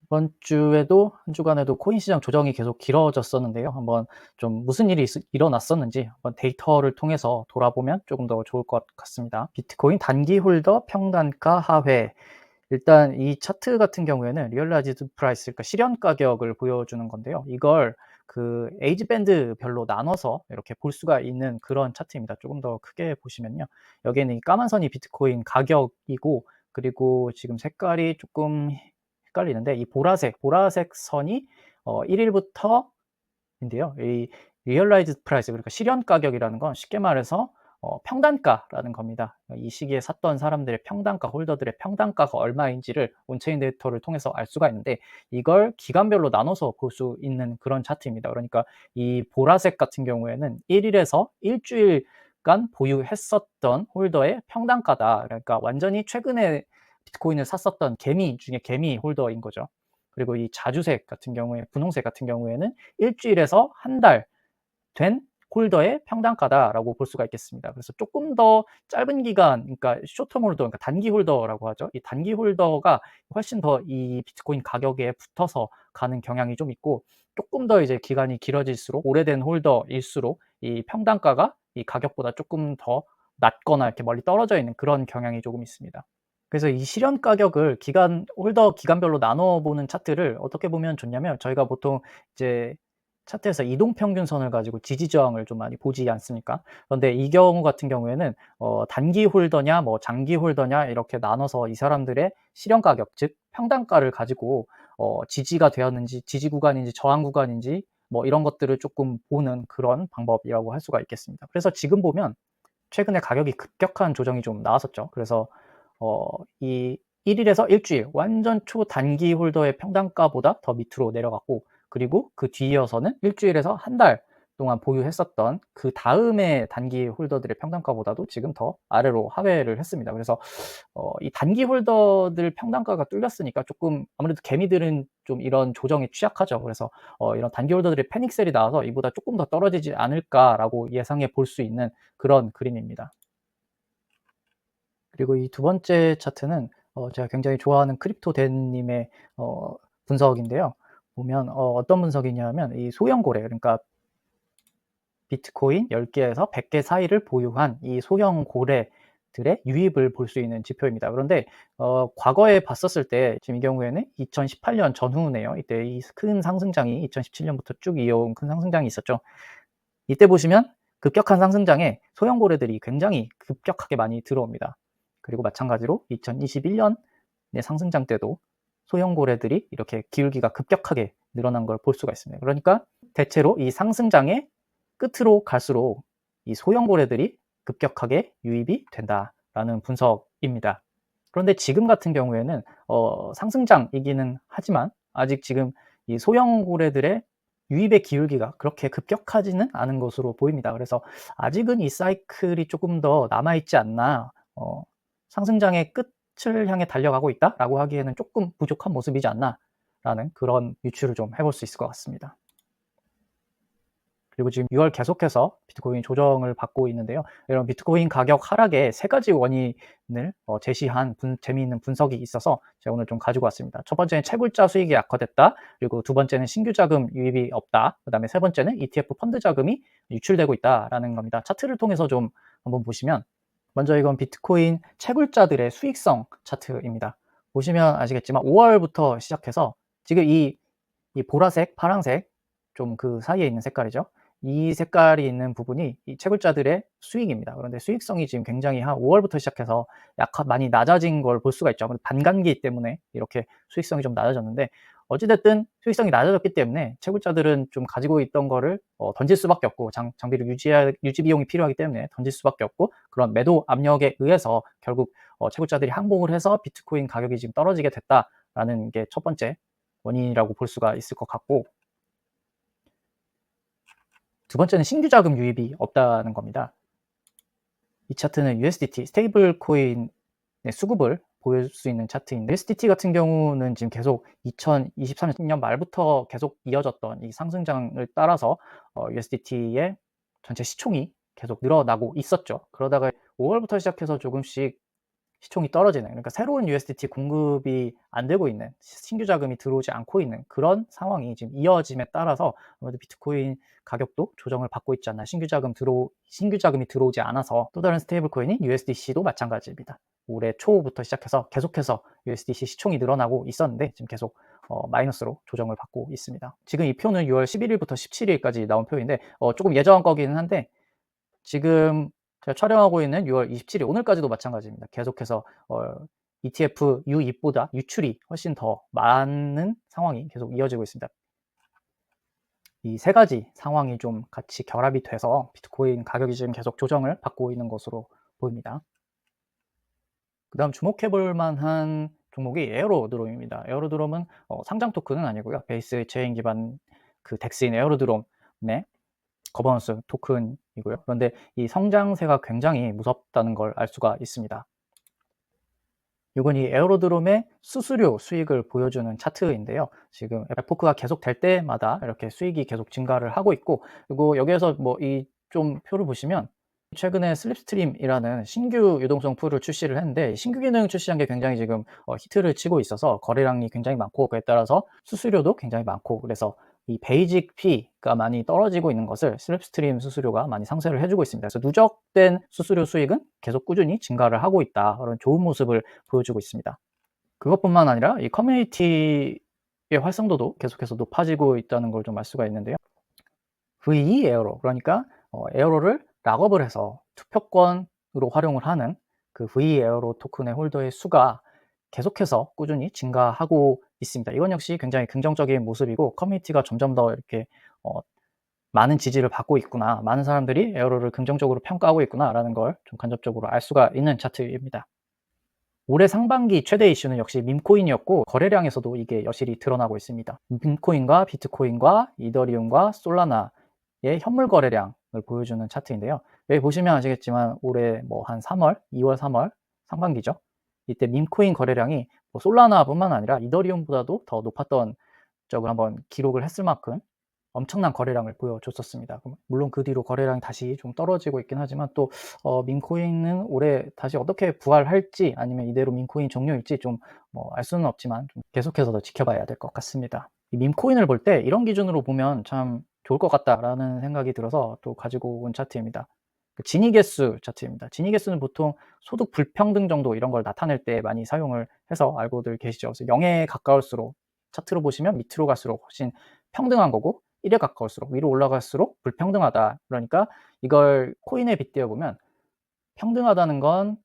이번 주에도 한 주간에도 코인 시장 조정이 계속 길어졌었는데요. 한번 좀 무슨 일이 일어났었는지 한번 데이터를 통해서 돌아보면 조금 더 좋을 것 같습니다. 비트코인 단기 홀더 평단가 하회. 일단 이 차트 같은 경우에는 리얼라이즈드 프라이스, 그러니까 실현 가격을 보여주는 건데요. 이걸 그 에이지 밴드별로 나눠서 이렇게 볼 수가 있는 그런 차트입니다. 조금 더 크게 보시면요. 여기에는 이 까만 선이 비트코인 가격이고, 그리고 지금 색깔이 조금 헷갈리는데 이 보라색 선이 1일부터 인데요. 이 리얼라이즈드 프라이스, 그러니까 실현 가격이라는 건 쉽게 말해서 평단가라는 겁니다. 이 시기에 샀던 사람들의 평단가, 홀더들의 평단가가 얼마인지를 온체인 데이터를 통해서 알 수가 있는데, 이걸 기간별로 나눠서 볼 수 있는 그런 차트입니다. 그러니까 이 보라색 같은 경우에는 1일에서 일주일간 보유했었던 홀더의 평단가다. 그러니까 완전히 최근에 비트코인을 샀었던 개미 중에 개미 홀더인 거죠. 그리고 이 자주색 같은 경우에, 분홍색 같은 경우에는 일주일에서 한 달 된 홀더의 평단가다라고 볼 수가 있겠습니다. 그래서 조금 더 짧은 기간, 그러니까 쇼텀 홀더, 그러니까 단기 홀더라고 하죠. 이 단기 홀더가 훨씬 더 이 비트코인 가격에 붙어서 가는 경향이 좀 있고, 조금 더 이제 기간이 길어질수록, 오래된 홀더일수록 이 평단가가 이 가격보다 조금 더 낮거나 이렇게 멀리 떨어져 있는 그런 경향이 조금 있습니다. 그래서 이 실현 가격을 홀더 기간별로 나눠 보는 차트를 어떻게 보면 좋냐면, 저희가 보통 이제 차트에서 이동 평균선을 가지고 지지 저항을 좀 많이 보지 않습니까? 그런데 이 경우 같은 경우에는 단기 홀더냐 뭐 장기 홀더냐 이렇게 나눠서 이 사람들의 실현 가격, 즉 평단가를 가지고 지지가 되었는지, 지지 구간인지 저항 구간인지 뭐 이런 것들을 조금 보는 그런 방법이라고 할 수가 있겠습니다. 그래서 지금 보면 최근에 가격이 급격한 조정이 좀 나왔었죠. 그래서 이 1일에서 일주일 완전 초단기 홀더의 평단가보다 더 밑으로 내려갔고, 그리고 그 뒤이어서는 일주일에서 한 달 동안 보유했었던 그 다음의 단기 홀더들의 평단가보다도 지금 더 아래로 하회를 했습니다. 그래서 이 단기 홀더들 평단가가 뚫렸으니까 조금 아무래도 개미들은 좀 이런 조정에 취약하죠. 그래서 이런 단기 홀더들의 패닉셀이 나와서 이보다 조금 더 떨어지지 않을까라고 예상해 볼 수 있는 그런 그림입니다. 그리고 이 두 번째 차트는 제가 굉장히 좋아하는 크립토 댄 님의 분석인데요. 보면 어떤 분석이냐면, 이 소형 고래, 그러니까 비트코인 10개에서 100개 사이를 보유한 이 소형 고래들의 유입을 볼 수 있는 지표입니다. 그런데 과거에 봤었을 때, 지금 이 경우에는 2018년 전후네요. 이때 이 큰 상승장이 2017년부터 쭉 이어온 큰 상승장이 있었죠. 이때 보시면 급격한 상승장에 소형 고래들이 굉장히 급격하게 많이 들어옵니다. 그리고 마찬가지로 2021년의 상승장 때도 소형 고래들이 이렇게 기울기가 급격하게 늘어난 걸 볼 수가 있습니다. 그러니까 대체로 이 상승장의 끝으로 갈수록 이 소형 고래들이 급격하게 유입이 된다라는 분석입니다. 그런데 지금 같은 경우에는 상승장이기는 하지만 아직 지금 이 소형 고래들의 유입의 기울기가 그렇게 급격하지는 않은 것으로 보입니다. 그래서 아직은 이 사이클이 조금 더 남아있지 않나, 상승장의 끝을 향해 달려가고 있다라고 하기에는 조금 부족한 모습이지 않나라는 그런 유추를 좀 해볼 수 있을 것 같습니다. 그리고 지금 6월 계속해서 비트코인 조정을 받고 있는데요. 이런 비트코인 가격 하락의 세 가지 원인을 제시한 재미있는 분석이 있어서 제가 오늘 좀 가지고 왔습니다. 첫 번째는 채굴자 수익이 악화됐다. 그리고 두 번째는 신규 자금 유입이 없다. 그 다음에 세 번째는 ETF 펀드 자금이 유출되고 있다라는 겁니다. 차트를 통해서 좀 한번 보시면, 먼저 이건 비트코인 채굴자들의 수익성 차트입니다. 보시면 아시겠지만 5월부터 시작해서 지금 이 보라색, 파란색, 좀 그 사이에 있는 색깔이죠. 이 색깔이 있는 부분이 이 채굴자들의 수익입니다. 그런데 수익성이 지금 굉장히 한 5월부터 시작해서 많이 낮아진 걸 볼 수가 있죠. 아무래도 반감기 때문에 이렇게 수익성이 좀 낮아졌는데, 어찌 됐든 수익성이 낮아졌기 때문에 채굴자들은 좀 가지고 있던 거를 던질 수밖에 없고, 장비를 유지 비용이 필요하기 때문에 던질 수밖에 없고, 그런 매도 압력에 의해서 결국 채굴자들이 항복을 해서 비트코인 가격이 지금 떨어지게 됐다라는 게 첫 번째 원인이라고 볼 수가 있을 것 같고, 두 번째는 신규 자금 유입이 없다는 겁니다. 이 차트는 USDT, 스테이블 코인의 수급을 보일 수 있는 차트인데, USDT 같은 경우는 지금 계속 2023년 말부터 계속 이어졌던 이 상승장을 따라서 USDT의 전체 시총이 계속 늘어나고 있었죠. 그러다가 5월부터 시작해서 조금씩 시총이 떨어지는, 그러니까 새로운 USDT 공급이 안 되고 있는, 신규 자금이 들어오지 않고 있는 그런 상황이 지금 이어짐에 따라서 아무래도 비트코인 가격도 조정을 받고 있지 않나. 신규 자금이 들어오지 않아서. 또 다른 스테이블 코인인 USDC도 마찬가지입니다. 올해 초부터 시작해서 계속해서 USDC 시총이 늘어나고 있었는데 지금 계속 마이너스로 조정을 받고 있습니다. 지금 이 표는 6월 11일부터 17일까지 나온 표인데 조금 예전 거기는 한데, 지금 제가 촬영하고 있는 6월 27일 오늘까지도 마찬가지입니다. 계속해서 ETF 유입보다 유출이 훨씬 더 많은 상황이 계속 이어지고 있습니다. 이 세 가지 상황이 좀 같이 결합이 돼서 비트코인 가격이 지금 계속 조정을 받고 있는 것으로 보입니다. 그다음 주목해 볼 만한 종목이 에어로드롬입니다. 에어로드롬은 상장 토큰은 아니고요. 베이스 체인 기반 그 덱스인 에어로드롬의 거버넌스 토큰이고요. 그런데 이 성장세가 굉장히 무섭다는 걸 알 수가 있습니다. 이건 이 에어로드롬의 수수료 수익을 보여주는 차트인데요. 지금 에포크가 계속 될 때마다 이렇게 수익이 계속 증가를 하고 있고, 그리고 여기에서 뭐 이 좀 표를 보시면 최근에 슬립스트림이라는 신규 유동성 풀을 출시를 했는데, 신규 기능 출시한 게 굉장히 지금 히트를 치고 있어서 거래량이 굉장히 많고, 그에 따라서 수수료도 굉장히 많고, 그래서 이 베이직 피가 많이 떨어지고 있는 것을 슬립스트림 수수료가 많이 상쇄를 해주고 있습니다. 그래서 누적된 수수료 수익은 계속 꾸준히 증가를 하고 있다, 그런 좋은 모습을 보여주고 있습니다. 그것뿐만 아니라 이 커뮤니티의 활성도도 계속해서 높아지고 있다는 걸 좀 알 수가 있는데요. VE 에어로, 그러니까 에어로를 락업을 해서 투표권으로 활용을 하는 그 VE 에어로 토큰의 홀더의 수가 계속해서 꾸준히 증가하고 있습니다. 이건 역시 굉장히 긍정적인 모습이고, 커뮤니티가 점점 더 이렇게 많은 지지를 받고 있구나, 많은 사람들이 에어로를 긍정적으로 평가하고 있구나라는 걸 좀 간접적으로 알 수가 있는 차트입니다. 올해 상반기 최대 이슈는 역시 밈코인이었고, 거래량에서도 이게 여실히 드러나고 있습니다. 밈코인과 비트코인과 이더리움과 솔라나의 현물 거래량을 보여주는 차트인데요. 여기 보시면 아시겠지만 올해 뭐 한 3월, 2월, 3월 상반기죠. 이때 밈코인 거래량이 뭐 솔라나뿐만 아니라 이더리움보다도 더 높았던 적을 한번 기록을 했을 만큼 엄청난 거래량을 보여줬었습니다. 물론 그 뒤로 거래량이 다시 좀 떨어지고 있긴 하지만, 또 밈코인은 올해 다시 어떻게 부활할지, 아니면 이대로 밈코인 종료일지 좀 알 수는 없지만 좀 계속해서 더 지켜봐야 될 것 같습니다. 이 밈코인을 볼 때 이런 기준으로 보면 참 좋을 것 같다라는 생각이 들어서 또 가지고 온 차트입니다. 진위 개수 차트입니다. 진위 개수는 보통 소득 불평등 정도 이런 걸 나타낼 때 많이 사용을 해서 알고들 계시죠. 그래서 0에 가까울수록, 차트로 보시면 밑으로 갈수록 훨씬 평등한 거고, 1에 가까울수록, 위로 올라갈수록 불평등하다. 그러니까 이걸 코인에 빗대어 보면, 평등하다는 건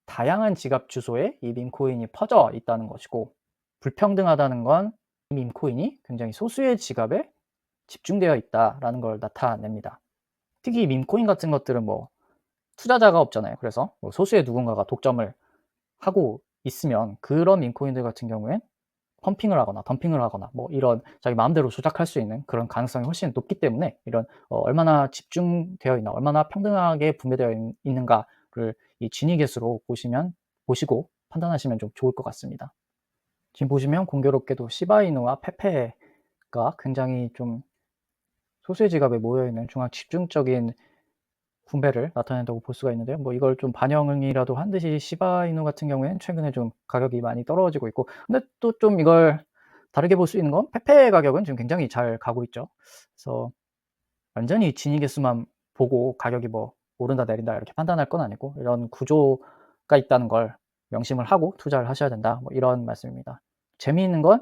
다양한 지갑 주소에 이 밈코인이 퍼져 있다는 것이고, 불평등하다는 건 이 밈코인이 굉장히 소수의 지갑에 집중되어 있다라는 걸 나타냅니다. 특히 밈코인 같은 것들은 뭐 투자자가 없잖아요. 그래서 뭐 소수의 누군가가 독점을 하고 있으면 그런 밈코인들 같은 경우엔 펌핑을 하거나 덤핑을 하거나 뭐 이런 자기 마음대로 조작할 수 있는 그런 가능성이 훨씬 높기 때문에, 이런 얼마나 집중되어 있나, 얼마나 평등하게 분배되어 있는가를 이 진위 개수로 보시고 판단하시면 좀 좋을 것 같습니다. 지금 보시면 공교롭게도 시바이누와 페페가 굉장히 좀 소수의 지갑에 모여있는 중앙 집중적인 분배를 나타낸다고 볼 수가 있는데요. 뭐 이걸 좀 반영이라도 한 듯이 시바이누 같은 경우에는 최근에 좀 가격이 많이 떨어지고 있고, 근데 또 좀 이걸 다르게 볼 수 있는 건 페페의 가격은 지금 굉장히 잘 가고 있죠. 그래서 완전히 진위 개수만 보고 가격이 뭐 오른다 내린다 이렇게 판단할 건 아니고, 이런 구조가 있다는 걸 명심을 하고 투자를 하셔야 된다, 뭐 이런 말씀입니다. 재미있는 건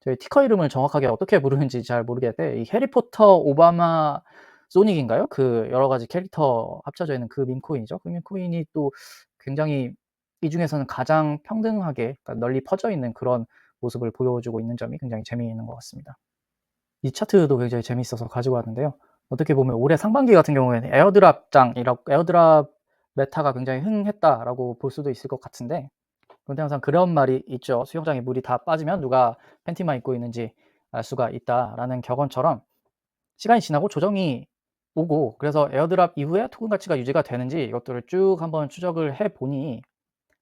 저희 티커 이름을 정확하게 어떻게 부르는지 잘 모르겠는데, 이 해리포터 오바마 소닉인가요? 그 여러 가지 캐릭터 합쳐져 있는 그 밈코인이죠. 그 밈코인이 또 굉장히 이 중에서는 가장 평등하게, 그러니까 널리 퍼져 있는 그런 모습을 보여주고 있는 점이 굉장히 재미있는 것 같습니다. 이 차트도 굉장히 재미있어서 가지고 왔는데요. 어떻게 보면 올해 상반기 같은 경우에는 에어드랍 메타가 굉장히 흥했다라고 볼 수도 있을 것 같은데, 그런데 항상 그런 말이 있죠. 수영장에 물이 다 빠지면 누가 팬티만 입고 있는지 알 수가 있다라는 격언처럼, 시간이 지나고 조정이 오고, 그래서 에어드랍 이후에 토큰 가치가 유지가 되는지 이것들을 쭉 한번 추적을 해 보니,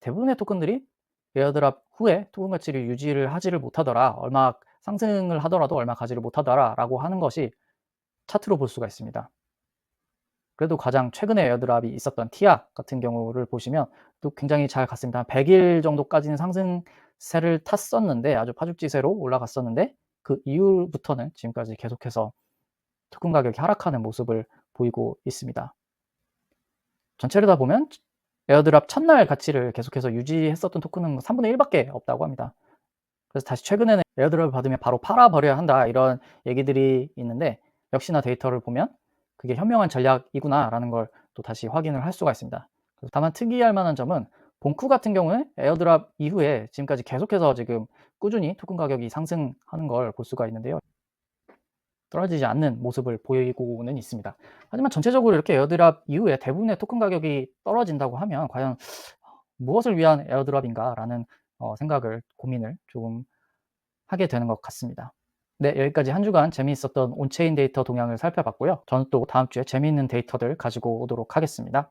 대부분의 토큰들이 에어드랍 후에 토큰 가치를 유지를 하지를 못하더라, 얼마 상승을 하더라도 얼마 가지를 못하더라라고 하는 것이 차트로 볼 수가 있습니다. 그래도 가장 최근에 에어드랍이 있었던 티아 같은 경우를 보시면 또 굉장히 잘 갔습니다. 한 100일 정도까지는 상승세를 탔었는데 아주 파죽지세로 올라갔었는데 그 이후부터는 지금까지 계속해서 토큰 가격이 하락하는 모습을 보이고 있습니다. 전체를 다 보면 에어드랍 첫날 가치를 계속해서 유지했었던 토큰은 3분의 1 밖에 없다고 합니다. 그래서 다시 최근에는 에어드랍을 받으면 바로 팔아 버려야 한다 이런 얘기들이 있는데 역시나 데이터를 보면 '그게 현명한 전략이구나.'라는 걸 또 다시 확인을 할 수가 있습니다. 그래서 다만 특이할 만한 점은 봉쿠 같은 경우는 에어드랍 이후에 지금까지 계속해서 지금 꾸준히 토큰 가격이 상승하는 걸 볼 수가 있는데요. 떨어지지 않는 모습을 보이고는 있습니다. 하지만 전체적으로 이렇게 에어드랍 이후에 대부분의 토큰 가격이 떨어진다고 하면 '과연 무엇을 위한 에어드랍인가?'라는 생각을 고민을 조금 하게 되는 것 같습니다. 네, 여기까지 한 주간 재미있었던 온체인 데이터 동향을 살펴봤고요. 저는 또 다음 주에 재미있는 데이터들 가지고 오도록 하겠습니다.